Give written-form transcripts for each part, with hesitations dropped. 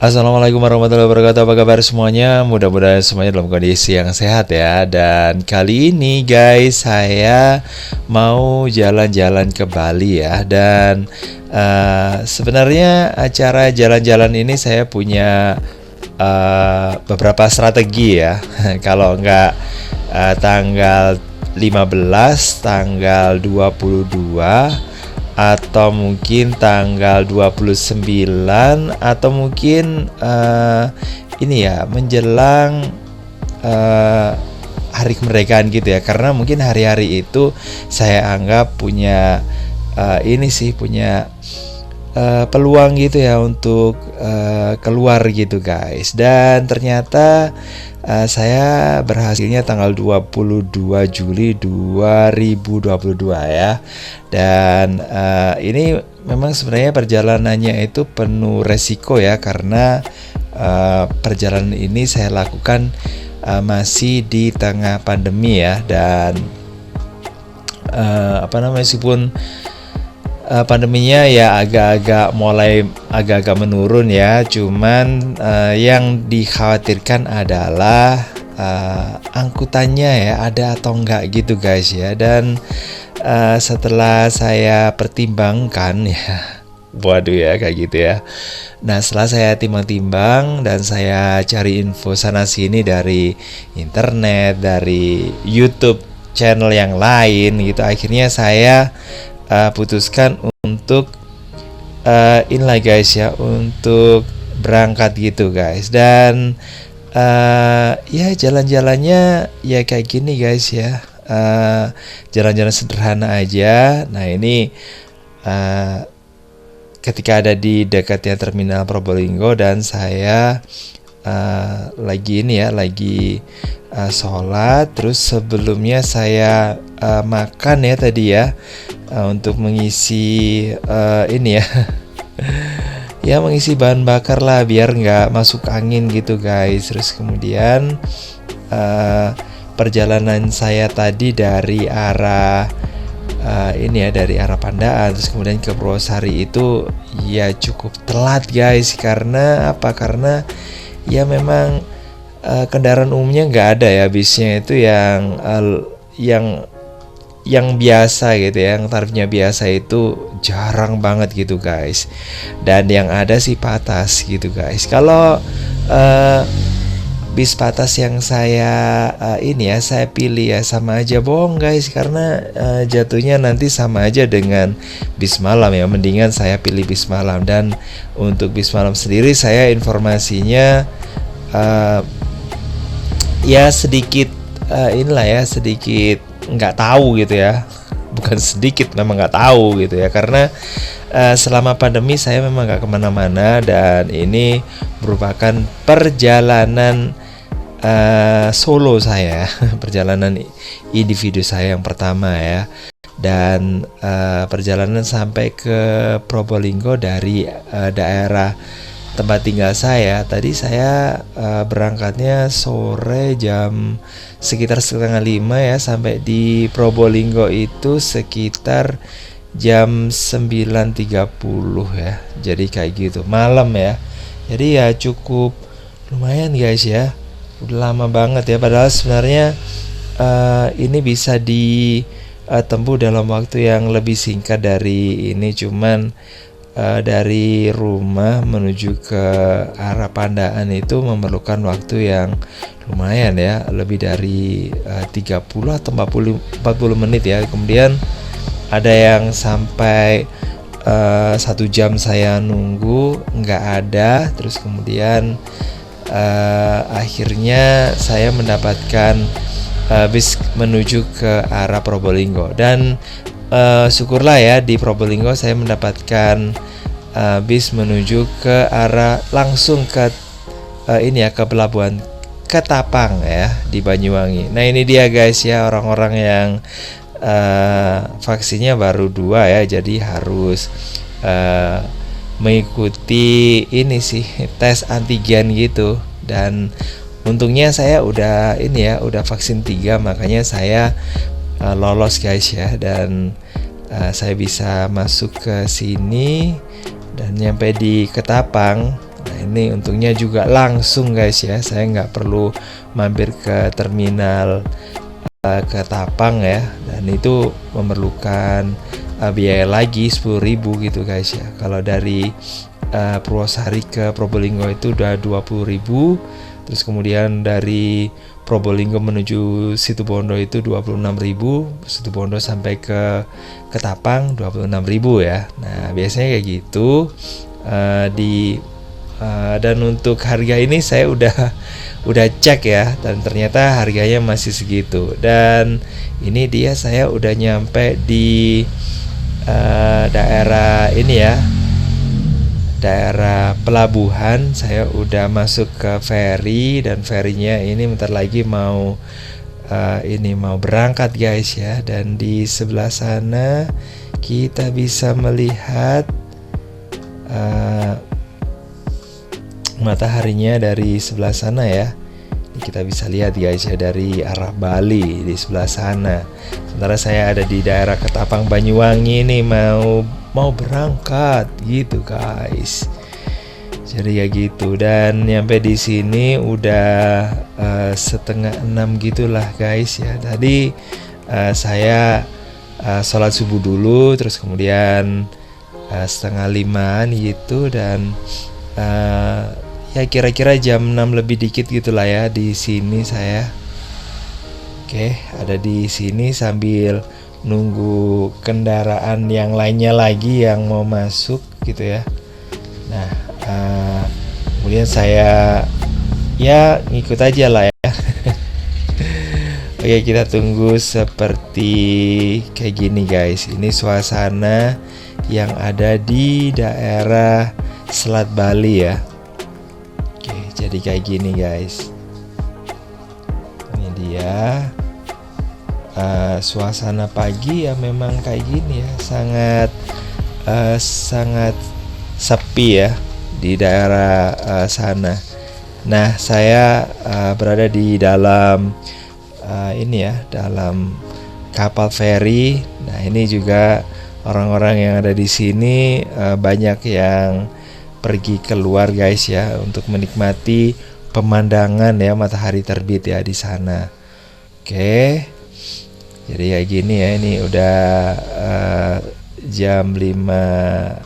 Assalamualaikum warahmatullahi wabarakatuh. Apa kabar semuanya? Mudah-mudahan semuanya dalam kondisi yang sehat ya. Dan kali ini guys, saya mau jalan-jalan ke Bali ya. Dan sebenarnya acara jalan-jalan ini saya punya beberapa strategi ya. Kalau enggak tanggal 15, tanggal 22, atau mungkin tanggal 29, atau mungkin ini ya menjelang hari kemerdekaan gitu ya, karena mungkin hari-hari itu saya anggap punya punya peluang gitu ya untuk keluar gitu guys. Dan ternyata saya berhasilnya tanggal 22 Juli 2022 ya. Dan ini memang sebenarnya perjalanannya itu penuh resiko ya, karena perjalanan ini saya lakukan masih di tengah pandemi ya. Dan meskipun pandeminya ya agak-agak menurun ya, cuman yang dikhawatirkan adalah angkutannya ya ada atau enggak gitu guys ya. Dan setelah saya pertimbangkan ya, waduh ya kayak gitu ya. Nah, setelah saya timbang-timbang dan saya cari info sana sini dari internet, dari YouTube channel yang lain gitu, akhirnya saya putuskan untuk inilah guys ya, untuk berangkat gitu guys. Dan ya jalan-jalannya ya kayak gini guys ya, jalan-jalan sederhana aja. Nah ini ketika ada di dekatnya terminal Probolinggo, dan saya lagi sholat. Terus sebelumnya saya makan ya tadi ya, untuk mengisi ya mengisi bahan bakar lah biar nggak masuk angin gitu guys. Terus kemudian perjalanan saya tadi dari arah dari arah Pandaan terus kemudian ke Purwosari itu ya cukup telat guys. Karena apa? Karena ya memang kendaraan umumnya nggak ada ya, bisnya itu yang biasa gitu ya, yang tarifnya biasa itu jarang banget gitu guys. Dan yang ada sih Patas gitu guys. Kalau bis Patas yang saya saya pilih ya sama aja bohong guys, karena jatuhnya nanti sama aja dengan bis malam ya. Mendingan saya pilih bis malam. Dan untuk bis malam sendiri saya informasinya ya sedikit sedikit nggak tahu gitu ya. Bukan sedikit, memang nggak tahu gitu ya, karena selama pandemi saya memang nggak kemana-mana. Dan ini merupakan perjalanan solo saya perjalanan individu saya yang pertama ya. Dan perjalanan sampai ke Probolinggo dari daerah tempat tinggal saya tadi, saya berangkatnya sore jam sekitar 4:30 ya, sampai di Probolinggo itu sekitar jam 9:30 ya. Jadi kayak gitu malam ya. Jadi ya cukup lumayan guys ya, udah lama banget ya. Padahal sebenarnya ini bisa ditempuh dalam waktu yang lebih singkat dari ini. Cuman dari rumah menuju ke arah Pandaan itu memerlukan waktu yang lumayan ya, lebih dari 30 atau 40 menit ya. Kemudian ada yang sampai 1 jam saya nunggu nggak ada. Terus kemudian akhirnya saya mendapatkan bis menuju ke arah Probolinggo. Dan syukurlah ya, di Probolinggo saya mendapatkan bis menuju ke arah langsung ke ke pelabuhan Ketapang ya di Banyuwangi. Nah ini dia guys ya, orang-orang yang vaksinnya baru 2 ya, jadi harus mengikuti tes antigen gitu. Dan untungnya saya udah vaksin 3, makanya saya lolos guys ya. Dan saya bisa masuk ke sini dan nyampe di Ketapang. Nah ini untungnya juga langsung guys ya, saya nggak perlu mampir ke terminal Ketapang ya, dan itu memerlukan biaya lagi 10.000 gitu guys ya. Kalau dari Purwosari ke Probolinggo itu udah 20.000, terus kemudian dari Probolinggo menuju Situbondo itu 26.000, Situbondo sampai ke Ketapang 26.000 ya. Nah biasanya kayak gitu. Dan untuk harga ini saya udah cek ya, dan ternyata harganya masih segitu. Dan ini dia, saya udah nyampe di daerah ini ya, daerah pelabuhan. Saya udah masuk ke ferry, dan ferrynya ini bentar lagi mau berangkat guys ya. Dan di sebelah sana kita bisa melihat mataharinya dari sebelah sana ya. Ini kita bisa lihat guys ya, dari arah Bali di sebelah sana. Sementara saya ada di daerah Ketapang Banyuwangi nih, mau berangkat gitu guys. Jadi ya gitu, dan nyampe di sini udah 5:30 gitulah guys ya. Tadi saya sholat subuh dulu, terus kemudian 4:30 gitu, dan ya kira-kira jam 6 lebih dikit gitulah ya di sini saya. Oke, ada di sini sambil nunggu kendaraan yang lainnya lagi yang mau masuk gitu ya. Nah, kemudian saya ya ngikut aja lah ya. Oke, kita tunggu seperti kayak gini guys. Ini suasana yang ada di daerah Selat Bali ya. Oke, jadi kayak gini guys. Ini dia suasana pagi ya, memang kayak gini ya, sangat sepi ya di daerah sana. Nah, saya berada di dalam ini ya, dalam kapal feri. Nah, ini juga orang-orang yang ada di sini banyak yang pergi keluar guys ya, untuk menikmati pemandangan ya, matahari terbit ya di sana. Oke. Jadi kayak gini ya, ini udah jam 5,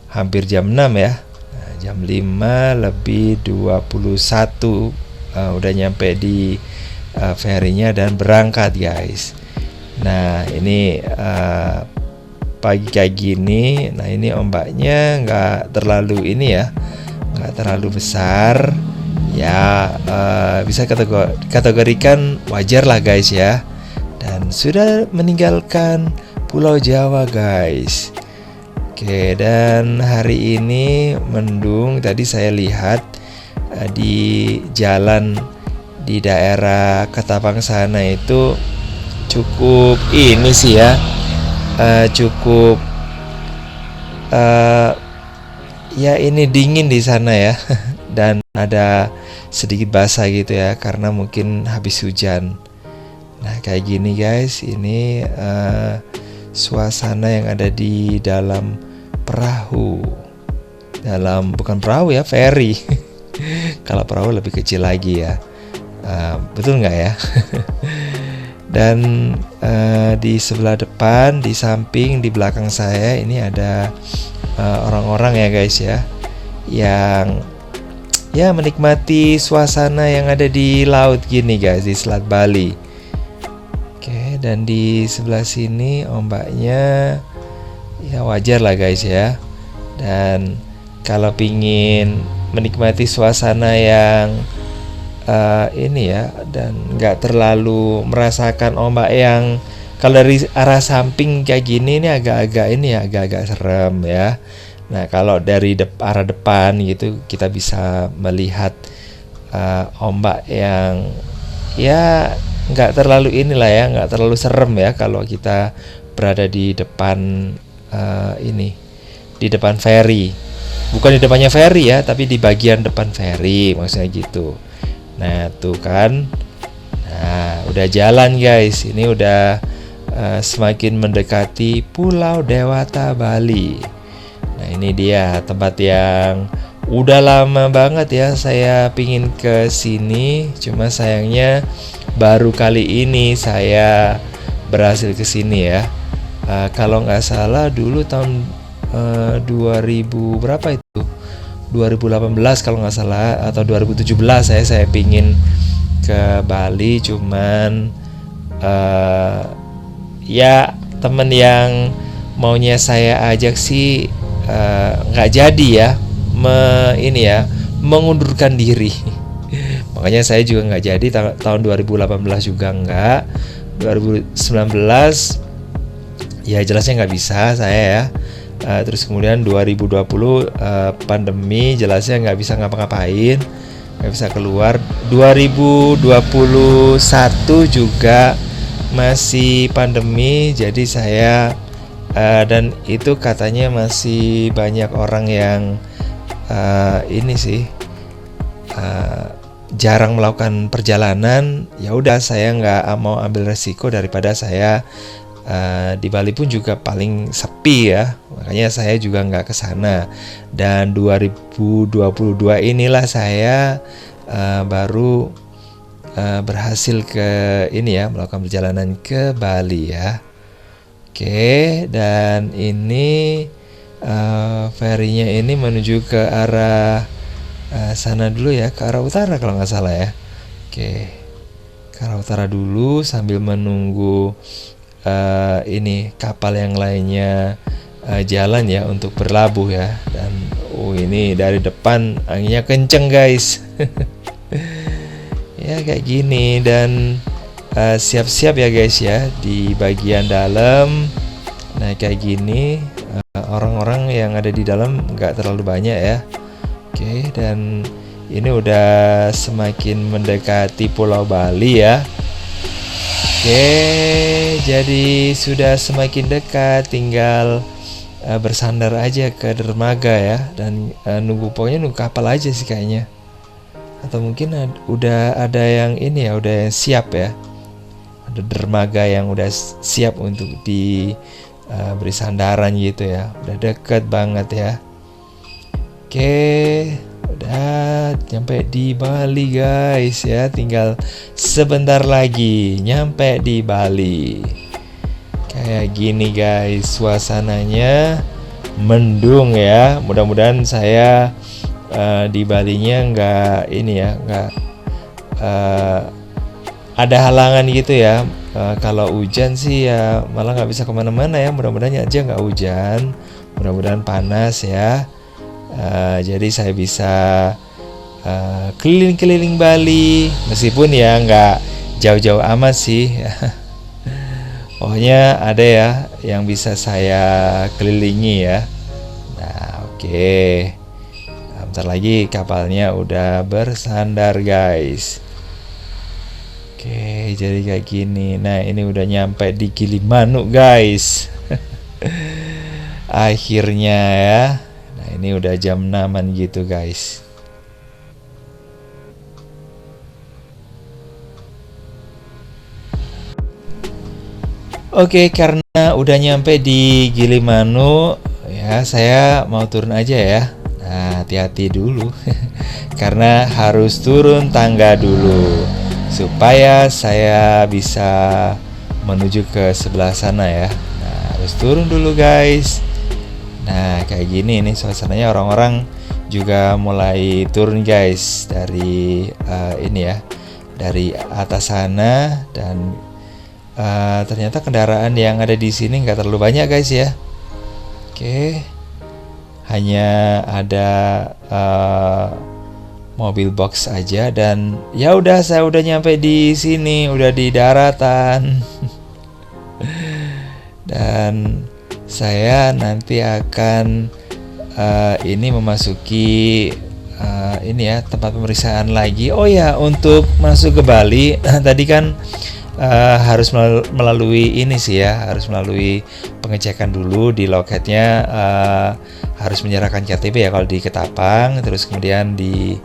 hampir jam 6 ya. Nah, jam 5 lebih 21 udah nyampe di ferinya dan berangkat guys. Nah, ini pagi kayak gini. Nah, ini ombaknya nggak terlalu ini ya, nggak terlalu besar ya, bisa kategorikan wajar lah guys ya. Dan sudah meninggalkan Pulau Jawa guys. Oke, dan hari ini mendung. Tadi saya lihat di jalan di daerah Ketapang sana itu cukup ini sih ya, cukup ya ini dingin di sana ya. Dan ada sedikit basah gitu ya, karena mungkin habis hujan. Nah kayak gini guys, ini suasana yang ada di dalam perahu, bukan perahu ya, ferry. Kalau perahu lebih kecil lagi ya, betul nggak ya? Dan di sebelah depan, di samping, di belakang saya ini ada orang-orang ya guys ya, yang ya menikmati suasana yang ada di laut gini guys, di Selat Bali. Oke, dan di sebelah sini ombaknya ya wajar lah guys ya. Dan kalau pingin menikmati suasana yang ini ya, dan nggak terlalu merasakan ombak yang, kalau dari arah samping kayak gini ini agak-agak serem ya. Nah kalau dari arah depan gitu, kita bisa melihat ombak yang ya nggak terlalu inilah ya, nggak terlalu serem ya kalau kita berada di depan di depan ferry, bukan di depannya ferry ya, tapi di bagian depan ferry maksudnya gitu. Nah tuh kan, nah udah jalan guys, ini udah semakin mendekati Pulau Dewata Bali. Nah ini dia tempat yang Udah lama banget ya saya pingin ke sini, cuma sayangnya baru kali ini saya berhasil ke sini ya. Kalau nggak salah dulu tahun 2000 berapa itu? 2018 kalau nggak salah, atau 2017 saya pingin ke Bali, cuman eh, ya temen yang maunya saya ajak sih nggak jadi ya, ini ya, mengundurkan diri. Makanya saya juga nggak jadi tahun 2018 juga nggak, 2019 ya jelasnya nggak bisa saya ya. Terus kemudian 2020 pandemi, jelasnya nggak bisa ngapa-ngapain, nggak bisa keluar. 2021 juga masih pandemi, jadi saya dan itu katanya masih banyak orang yang ini sih jarang melakukan perjalanan. Ya udah, saya nggak mau ambil resiko, daripada saya di Bali pun juga paling sepi ya, makanya saya juga nggak ke sana. Dan 2022 inilah saya baru berhasil ke ini ya, melakukan perjalanan ke Bali ya. Oke, dan ini ferinya ini menuju ke arah sana dulu ya, ke arah utara kalau nggak salah ya. Oke, ke arah utara dulu sambil menunggu ini kapal yang lainnya jalan ya untuk berlabuh ya. Dan ini dari depan anginnya kenceng guys. Ya kayak gini, dan siap-siap ya guys ya di bagian dalam. Nah kayak gini, orang-orang yang ada di dalam nggak terlalu banyak ya. Oke, dan ini udah semakin mendekati Pulau Bali ya. Oke, jadi sudah semakin dekat, tinggal bersandar aja ke dermaga ya, dan pokoknya nunggu kapal aja sih kayaknya. Atau mungkin udah ada yang ini ya, udah yang siap ya. Ada dermaga yang udah siap untuk beri sandaran gitu ya. Udah deket banget ya. Oke, udah nyampe di Bali guys ya, tinggal sebentar lagi nyampe di Bali. Kayak gini guys, suasananya mendung ya. Mudah-mudahan saya di Balinya nggak ini ya, nggak ada halangan gitu ya. Kalau hujan sih ya malah nggak bisa kemana-mana ya. Mudah-mudahan aja nggak hujan, mudah-mudahan panas ya. Jadi saya bisa keliling-keliling Bali, meskipun ya nggak jauh-jauh amat sih. Pokoknya ada ya yang bisa saya kelilingi ya. Nah oke. Bentar lagi kapalnya udah bersandar guys. Oke, jadi kayak gini. Nah ini udah nyampe di Gilimanuk guys. Akhirnya ya. Ini udah jam 6-an gitu guys. Oke, karena udah nyampe di Gilimanuk ya, saya mau turun aja ya. Nah, hati-hati dulu. Karena harus turun tangga dulu supaya saya bisa menuju ke sebelah sana ya. Nah, harus turun dulu guys. Nah kayak gini nih suasananya, orang-orang juga mulai turun guys dari ini ya, dari atas sana. Dan ternyata kendaraan yang ada di sini nggak terlalu banyak guys ya. Oke, hanya ada mobil box aja. Dan ya udah, saya udah nyampe di sini, udah di daratan. Dan saya nanti akan ini memasuki ini ya, tempat pemeriksaan lagi. Oh ya, untuk masuk ke Bali tadi kan harus melalui ini sih ya, harus melalui pengecekan dulu di loketnya. Harus menyerahkan KTP ya kalau di Ketapang. Terus kemudian di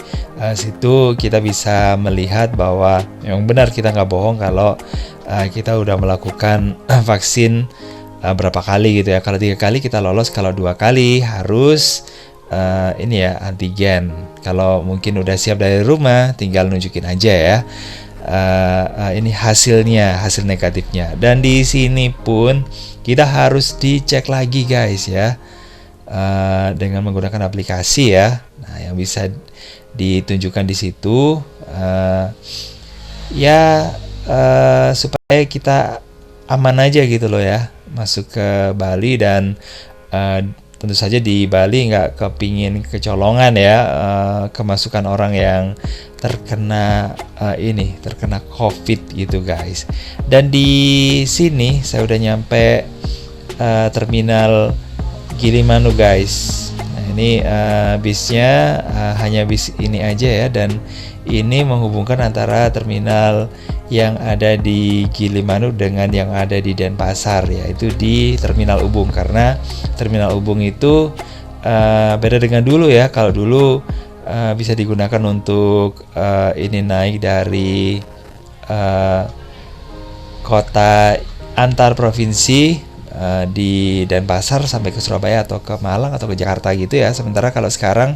situ kita bisa melihat bahwa memang benar, kita nggak bohong kalau kita udah melakukan vaksin berapa kali gitu ya. Kalau 3 kali kita lolos, kalau 2 kali harus ini ya, antigen. Kalau mungkin udah siap dari rumah, tinggal nunjukin aja ya. Ini hasilnya, hasil negatifnya. Dan di sini pun kita harus dicek lagi guys ya, dengan menggunakan aplikasi ya. Nah, yang bisa ditunjukkan di situ supaya kita aman aja gitu loh ya, masuk ke Bali. Dan tentu saja di Bali nggak kepingin kecolongan ya, kemasukan orang yang terkena terkena COVID gitu guys. Dan di sini saya udah nyampe terminal Gilimanuk guys. Nah, ini bisnya hanya bis ini aja ya, dan ini menghubungkan antara terminal yang ada di Gilimanuk dengan yang ada di Denpasar, yaitu di Terminal Ubung. Karena Terminal Ubung itu beda dengan dulu ya. Kalau dulu bisa digunakan untuk naik dari kota antar provinsi di Denpasar sampai ke Surabaya atau ke Malang atau ke Jakarta gitu ya. Sementara kalau sekarang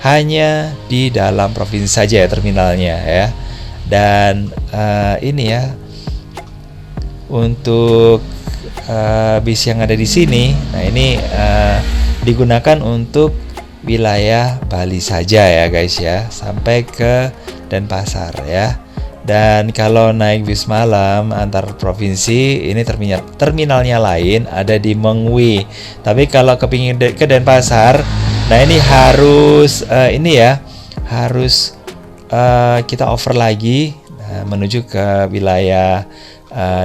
hanya di dalam provinsi saja ya terminalnya ya. Dan ini ya, untuk bis yang ada di sini, nah ini digunakan untuk wilayah Bali saja ya guys ya, sampai ke Denpasar ya. Dan kalau naik bis malam antar provinsi, ini terminalnya lain, ada di Mengwi. Tapi kalau kepingin ke Denpasar, nah ini harus harus kita over lagi menuju ke wilayah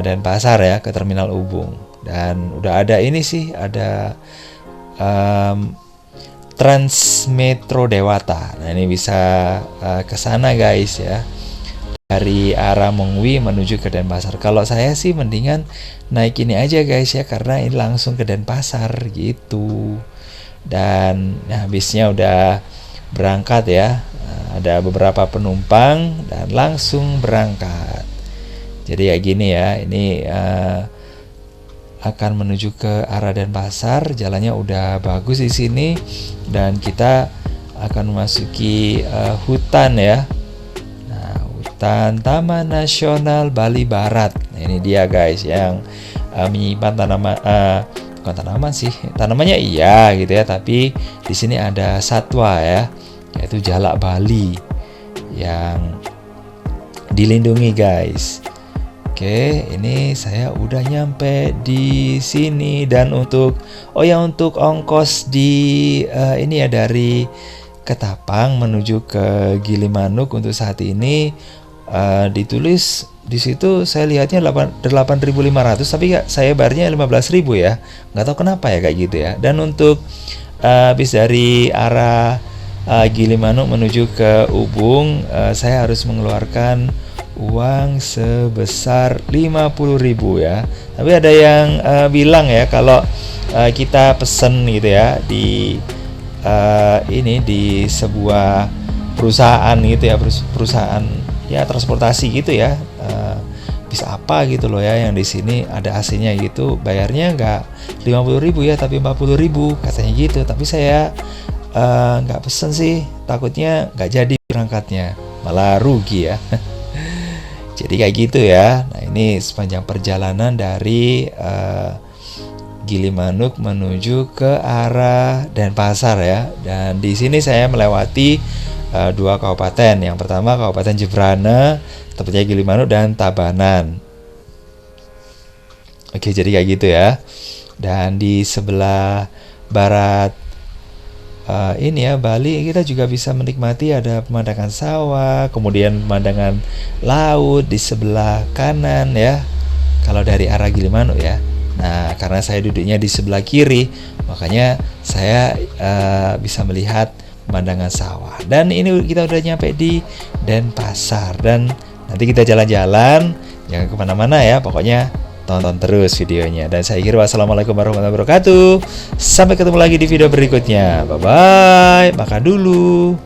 Denpasar ya, ke Terminal Ubung. Dan udah ada ini sih, ada Transmetro Dewata. Nah ini bisa ke sana guys ya, dari arah Mengwi menuju ke Denpasar. Kalau saya sih mendingan naik ini aja guys ya, karena ini langsung ke Denpasar gitu. Dan bisnya udah berangkat ya, ada beberapa penumpang dan langsung berangkat. Jadi kayak gini ya, ini akan menuju ke arah Denpasar. Jalannya udah bagus di sini, dan kita akan memasuki hutan ya. Nah, hutan Taman Nasional Bali Barat. Nah, ini dia guys, yang menyimpan bukan tanaman sih, tanamannya iya gitu ya, tapi di sini ada satwa ya, yaitu jalak Bali yang dilindungi guys. Oke, ini saya udah nyampe di sini. Dan untuk ongkos di ini ya, dari Ketapang menuju ke Gilimanuk untuk saat ini ditulis di situ, saya lihatnya 8.500, tapi saya bayarnya 15.000 ya. Nggak tahu kenapa ya kayak gitu ya. Dan untuk bis dari arah Gilimanuk menuju ke Ubung, saya harus mengeluarkan uang sebesar 50.000 ya. Tapi ada yang bilang ya, kalau kita pesen gitu ya di di sebuah perusahaan gitu ya, perusahaan ya transportasi gitu ya, bisa apa gitu loh ya, yang di sini ada AC-nya gitu, bayarnya nggak 50.000 ya, tapi 40.000 katanya gitu. Tapi saya nggak pesen sih, takutnya nggak jadi berangkatnya, malah rugi ya. Jadi kayak gitu ya. Nah ini sepanjang perjalanan dari Gilimanuk menuju ke arah Denpasar ya. Dan di sini saya melewati 2 kabupaten. Yang pertama Kabupaten Jembrana, tepatnya Gilimanuk, dan Tabanan. Oke, jadi kayak gitu ya. Dan di sebelah barat Bali, kita juga bisa menikmati ada pemandangan sawah, kemudian pemandangan laut di sebelah kanan ya, kalau dari arah Gilimanuk ya. Nah, karena saya duduknya di sebelah kiri, makanya saya bisa melihat pemandangan sawah. Dan ini kita udah nyampe di Denpasar, dan nanti kita jalan-jalan, jangan kemana-mana ya, pokoknya tonton terus videonya. Dan saya akhiri, wassalamualaikum warahmatullahi wabarakatuh. Sampai ketemu lagi di video berikutnya. Bye bye. Makan dulu.